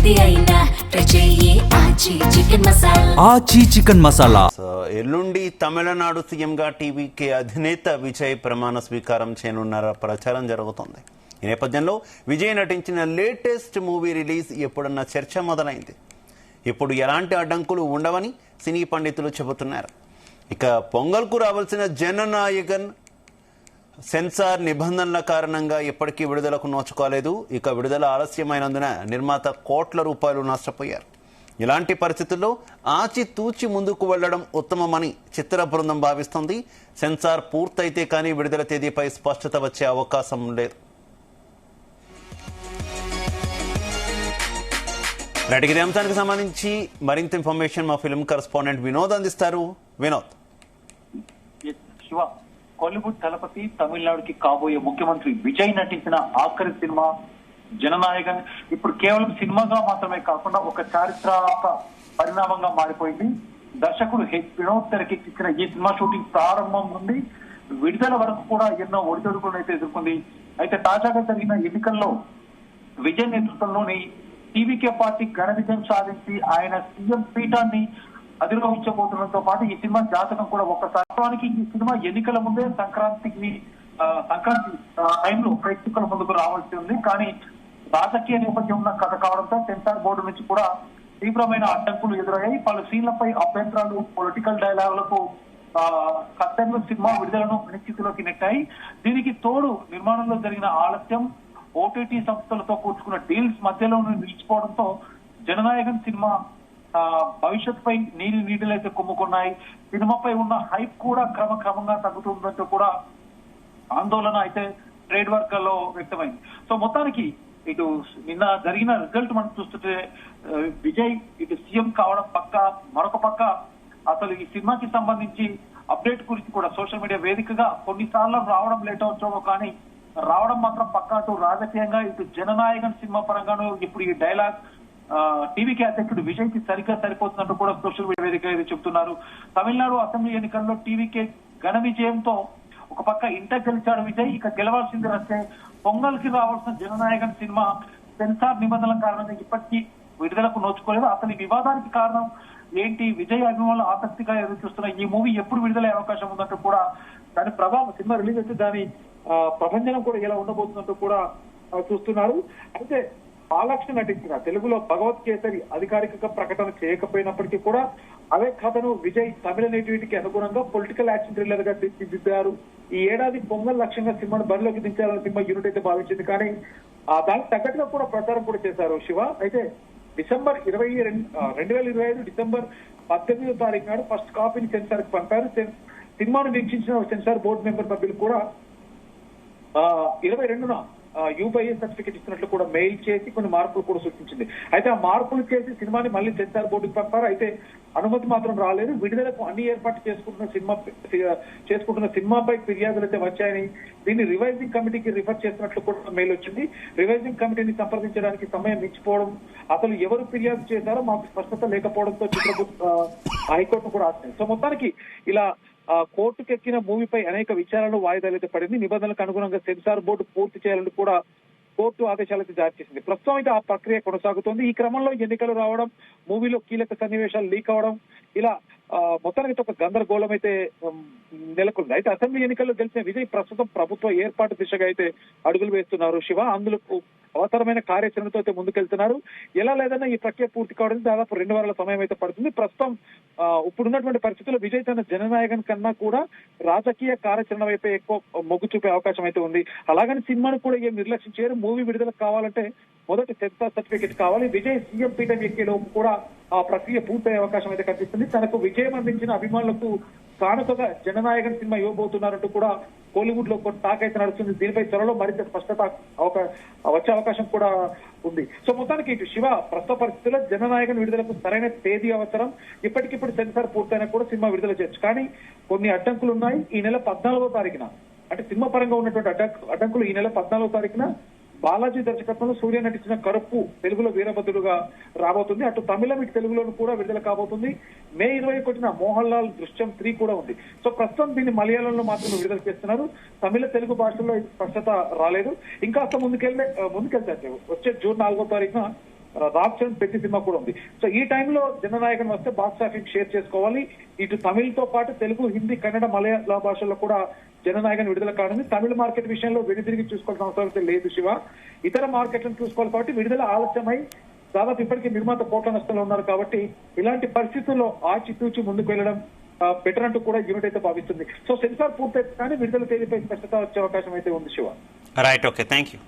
ఏది అయినా చెయ్యి ఆచి చికెన్ మసాలా. ఆచి చికెన్ మసాలా. ఎల్లుండి తమిళనాడు సీఎంగా టీవీకే అధినేత విజయ్ ప్రమాణ స్వీకారం చేయనున్నారా ప్రచారం జరుగుతోంది. ఈ నేపథ్యంలో విజయ్ నటించిన లేటెస్ట్ మూవీ రిలీజ్ ఎప్పుడన్న చర్చ మొదలైంది. ఇప్పుడు ఎలాంటి అడ్డంకులు ఉండవని సినీ పండితులు చెబుతున్నారు. ఇక పొంగల్కు రావాల్సిన జననాయకన్ సెన్సార్ నిబంధనల కారణంగా ఇప్పటికీ విడుదలకు నోచుకోలేదు. ఇక విడుదల ఆలస్యమైనందున నిర్మాత కోట్ల రూపాయలు నష్టపోయారు. ఇలాంటి పరిస్థితుల్లో ఆచితూచి ముందుకు వెళ్లడం ఉత్తమమని చిత్ర బృందం భావిస్తోంది. సెన్సార్ పూర్తయితే కానీ విడుదల తేదీపై స్పష్టత వచ్చే అవకాశం లేదు. ఇదే అంశానికి సంబంధించి మరింత ఇన్ఫర్మేషన్ మా ఫిల్మ్ కరెస్పాండెంట్ వినోద్ అందిస్తారు. వినోద్. శివ, కోలీవుడ్ తలపతి తమిళనాడుకి కాబోయే ముఖ్యమంత్రి విజయ్ నటించిన ఆఖరి సినిమా జననాయకన్ ఇప్పుడు కేవలం సినిమాగా మాత్రమే కాకుండా ఒక చారిత్రక పరిణామంగా మారిపోయింది. దర్శకుడు వినోద్ తెరకెక్కించిన ఈ సినిమా షూటింగ్ ప్రారంభం నుండి విడుదల వరకు కూడా ఎన్నో ఒడిదొడుకులను అయితే ఎదుర్కొంది. అయితే తాజాగా జరిగిన ఎన్నికల్లో విజయ్ నేతృత్వంలోని టీవీకే పార్టీ ఘన విజయం సాధించి ఆయన సీఎం పీఠాన్ని అధిరోహించబోతుండటంతో పాటు ఈ సినిమా జాతకం కూడా ఒక్కసారి ఈ సినిమా ఎన్నికల ముందే సంక్రాంతి టైంలో ప్రేక్షకుల ముందుకు రావాల్సి ఉంది. కానీ రాజకీయ నేపథ్యం ఉన్న కథ కావడంతో సెన్సార్ బోర్డు నుంచి కూడా తీవ్రమైన అడ్డంకులు ఎదురయ్యాయి. పలు సీన్లపై అభ్యంతరాలు, పొలిటికల్ డైలాగులకు కత్తెర్లు సినిమా విడుదలను అనిశ్చితిలోకి నెట్టాయి. దీనికి తోడు నిర్మాణంలో జరిగిన ఆలస్యం, ఓటీటీ సంస్థలతో కూర్చుకున్న డీల్స్ మధ్యలో నిలిచిపోవడంతో జననాయకన్ సినిమా భవిష్యత్తుపై నీడలైతే కుమ్ముకున్నాయి. సినిమాపై ఉన్న హైప్ కూడా క్రమక్రమంగా తగ్గుతుందంటూ కూడా ఆందోళన అయితే ట్రేడ్ వర్కర్లో వ్యక్తమైంది. సో మొత్తానికి ఇటు నిన్న జరిగిన రిజల్ట్ మనం చూస్తుంటే విజయ్ ఇటు సీఎం కావడం పక్క, మరొక పక్క అసలు ఈ సినిమాకి సంబంధించి అప్డేట్ గురించి కూడా సోషల్ మీడియా వేదికగా కొన్నిసార్లు రావడం లేట్ అవచ్చో కానీ రావడం మాత్రం పక్కా. అటు రాజకీయంగా ఇటు జననాయకన్ సినిమా పరంగాను ఇప్పుడు ఈ డైలాగ్ టీవీకే అధ్యక్షుడు విజయ్ కి సరిగ్గా సరిపోతున్నట్టు కూడా సోషల్ మీడియా వేదిక చెబుతున్నారు. తమిళనాడు అసెంబ్లీ ఎన్నికల్లో టీవీకే ఘన విజయంతో ఒక పక్క ఇంటర్ గెలిచాడు విజయ్. ఇక గెలవాల్సింది వస్తే పొంగల్ కి రావాల్సిన జననాయకన్ సినిమా సెన్సార్ నిబంధనల కారణంగా ఇప్పటికీ విడుదలకు నోచుకోలేదు. అసలు ఈ వివాదానికి కారణం ఏంటి, విజయ్ అభిమానులు ఆసక్తిగా ఎదురు చూస్తున్న ఈ మూవీ ఎప్పుడు విడుదలయ్యే అవకాశం ఉందంటూ కూడా, దాని ప్రభావం సినిమా రిలీజ్ అయితే దాని ప్రభంజనం కూడా ఎలా ఉండబోతుందంటూ కూడా చూస్తున్నారు. అయితే పాలక్ష నటించిన తెలుగులో భగవత్ కేసరి అధికారిక ప్రకటన చేయకపోయినప్పటికీ కూడా అవే కథను విజయ్ తమిళ నేటివిటీకి అనుగుణంగా పొలిటికల్ యాక్షన్ థ్రిల్లర్ గా తీర్చిదిద్దారు. ఈ ఏడాది పొంగల్ లక్ష్యంగా సినిమాను బరిలోకి దించాలని సినిమా యూనిట్ అయితే భావించింది. కానీ దానికి తగ్గట్టుగా కూడా ప్రచారం కూడా చేశారు శివ. అయితే డిసెంబర్ 2025 డిసెంబర్ 18వ తారీఖు నాడు ఫస్ట్ కాపీని సెన్సార్ కి పంపారు. సినిమాను వీక్షించిన సెన్సార్ బోర్డు మెంబర్ సభ్యులు కూడా 22న యూబీఐ సర్టిఫికేట్ ఇస్తున్నట్లు కూడా మెయిల్ చేసి కొన్ని మార్పులు కూడా సూచించింది. అయితే ఆ మార్పులు చేసి సినిమాని మళ్ళీ సెన్సార్ బోర్డుకి పంపారు. అయితే అనుమతి మాత్రం రాలేదు. విడుదలకు అన్ని ఏర్పాటు చేసుకుంటున్న సినిమాపై ఫిర్యాదులు అయితే వచ్చాయని, దీన్ని రివైజింగ్ కమిటీకి రిఫర్ చేస్తున్నట్లు కూడా మెయిల్ వచ్చింది. రివైజింగ్ కమిటీని సంప్రదించడానికి సమయం మించిపోవడం, అసలు ఎవరు ఫిర్యాదు చేశారో మాకు స్పష్టత లేకపోవడంతో హైకోర్టు కూడా ఆశ్రయింది. సో మొత్తానికి ఇలా కోర్టుకెక్కిన మూవీపై అనేక విచారణలు వాయిదాలైతే పడింది. నిబంధనలకు అనుగుణంగా సెన్సార్ బోర్డు పూర్తి చేయాలని కూడా కోర్టు ఆదేశాలైతే జారీ చేసింది. ప్రస్తుతం అయితే ఆ ప్రక్రియ కొనసాగుతోంది. ఈ క్రమంలో ఎన్నికలు రావడం, మూవీలో కీలక సన్నివేశాలు లీక్ అవడం, ఇలా మొత్తానికి ఒక గందరగోళం అయితే నెలకొంది. అయితే అసెంబ్లీ ఎన్నికల్లో గెలిచిన విజయ్ ప్రస్తుతం ప్రభుత్వ ఏర్పాటు దిశగా అయితే అడుగులు వేస్తున్నారు శివ. అందులో అవసరమైన కార్యాచరణతో అయితే ముందుకెళ్తున్నారు. ఎలా లేదన్నా ఈ ప్రక్రియ పూర్తి కావడానికి దాదాపు 2 వారాల సమయం అయితే పడుతుంది. ప్రస్తుతం ఇప్పుడున్నటువంటి పరిస్థితుల్లో విజయ్ తన జననాయకన్ కన్నా కూడా రాజకీయ కార్యాచరణ వైపే ఎక్కువ మొగ్గు చూపే అవకాశం అయితే ఉంది. అలాగని సినిమాను కూడా ఏం నిర్లక్ష్యం చేయరు. మూవీ విడుదలకు కావాలంటే మొదటి సెన్సార్ సర్టిఫికేట్ కావాలి. విజయ్ సీఎం పీఠం ఎక్కేలోపు కూడా ఆ ప్రక్రియ పూర్తయ్యే అవకాశం అయితే కనిపిస్తుంది. తనకు విజయం అందించిన అభిమానులకు కానుకగా జననాయకన్ సినిమా ఇవ్వబోతున్నారంటూ కూడా కోలీవుడ్ లో కొంత టాక్ అయితే నడుస్తుంది. దీనిపై త్వరలో మరింత స్పష్టత వచ్చే అవకాశం కూడా ఉంది. సో మొత్తానికి ఇటు శివ, ప్రస్తుత పరిస్థితుల్లో జననాయకన్ విడుదలకు సరైన తేదీ అవసరం. ఇప్పటికిప్పుడు సెన్సార్ పూర్తయినా కూడా సినిమా విడుదల చేయొచ్చు. కానీ కొన్ని అడ్డంకులు ఉన్నాయి. ఈ నెల 14వ తారీఖున, అంటే సినిమా పరంగా ఉన్నటువంటి అడ్డంకులు ఈ నెల 14వ తారీఖున బాలాజీ దర్శకత్వంలో సూర్య నటించిన కరుప్పు తెలుగులో వీరభద్రుడుగా రాబోతుంది. అటు తమిళం ఇటు తెలుగులోను కూడా విడుదల కాబోతుంది. మే 21న మోహన్ లాల్ దృశ్యం 3 కూడా ఉంది. సో ప్రస్తుతం దీన్ని మలయాళంలో మాత్రమే విడుదల చేస్తున్నారు. తమిళ తెలుగు భాషల్లో స్పష్టత రాలేదు. ఇంకా ముందుకెళ్తే వచ్చే జూన్ 4వ తారీఖున రామ్ చరణ్ పెద్ద సినిమా కూడా ఉంది. సో ఈ టైంలో జననాయకన్ వస్తే బాక్స్ ఆఫీస్ షేర్ చేసుకోవాలి. ఇటు తమిళ్తో పాటు తెలుగు, హిందీ, కన్నడ, మలయాళ భాషల్లో కూడా జననాయకన్ విడుదల కానుంది. తమిళ మార్కెట్ విషయంలో వెనుదిరిగి చూసుకోవాల్సిన అవసరం అయితే లేదు శివ. ఇతర మార్కెట్లను చూసుకోవాలి కాబట్టి విడుదల ఆలస్యమై దాదాపు ఇప్పటికీ నిర్మాత కోట్ల నష్టంలో ఉన్నారు కాబట్టి ఇలాంటి పరిస్థితుల్లో ఆచితూచి ముందుకు వెళ్ళడం బెటర్ అంటూ కూడా యూనిట్ అయితే భావిస్తుంది. సో సెన్సార్ పూర్తయితే కానీ విడుదల తేదీపై స్పష్టత వచ్చే అవకాశం అయితే ఉంది Shiva. Right, okay, thank you.